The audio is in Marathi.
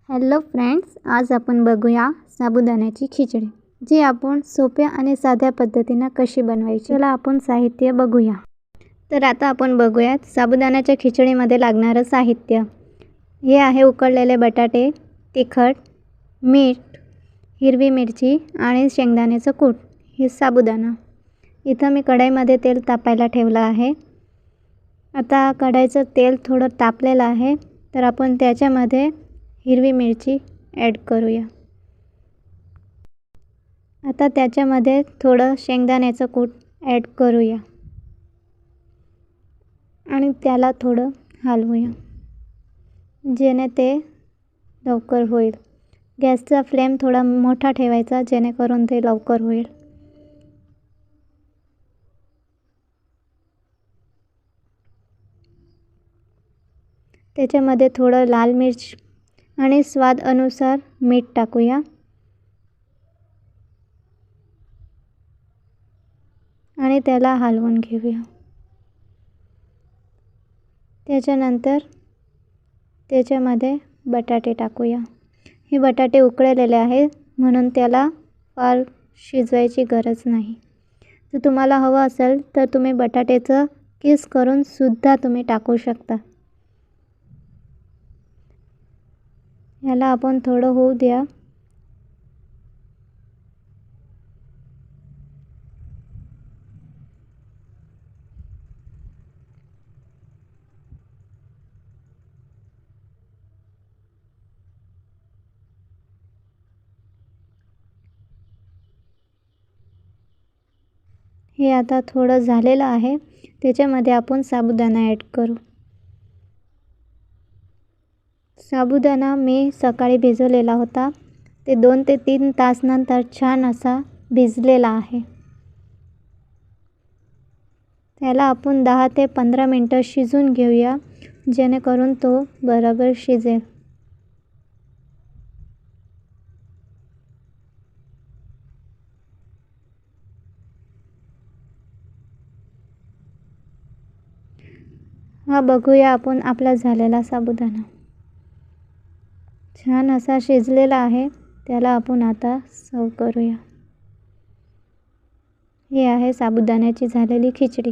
हॅलो फ्रेंड्स, आज आपण बघूया साबुदाण्याची खिचडी, जी आपण सोप्या आणि साध्या पद्धतीने कशी बनवायची। चला आपण साहित्य बघूया। तर आता आपण बघूयात साबुदाण्याच्या खिचडीमध्ये लागणारे साहित्य। हे आहे उकडलेले बटाटे, तिखट, मीठ, हिरवी मिरची आणि शेंगदाण्याचं कूट। हे साबुदाणा। इथं मी कढईमध्ये तेल तापायला ठेवलं आहे। आता कढईचं तेल थोडं तापलेलं आहे, तर आपण त्याच्यामध्ये हिरवी मिरची ॲड करूया। आता त्याच्यामध्ये थोडं शेंगदाण्याचं कूट ॲड करूया आणि त्याला थोडं हलवूया, जेणे ते लवकर होईल। गॅसचा फ्लेम थोडा मोठा ठेवायचा, जेणेकरून ते लवकर होईल। त्याच्यामध्ये थोडं लाल मिर्च आणि स्वाद अनुसार मीठ टाकूया आणि त्याला हलवून घेऊया। त्याच्यानंतर त्याच्यामध्ये बटाटे टाकूया। हे बटाटे उकळलेले आहेत, म्हणून त्याला फार शिजवायची गरज नाही। जर तुम्हाला हवं असेल तर तुम्ही बटाट्याचं किस करून सुद्धा तुम्ही टाकू शकता। याला आपण थोडं होऊ द्या। हे आता थोडं झालेलं आहे, त्याच्यामध्ये आपण साबुदाणा ॲड करू। साबुदाणा मी सकाळी भिजवलेला होता, ते 2 ते 3 तास नंतर छान असा भिजलेला आहे। त्याला आपण 10 ते 15 मिनिटं शिजवून घेऊया, जेणेकरून तो बरोबर शिजेल। हा बघूया आपण आपला झालेला साबुदाणा छान असा शिजलेला आहे। त्याला आपण आता सर्व करूया। हे आहे साबुदाण्याची झालेली खिचडी।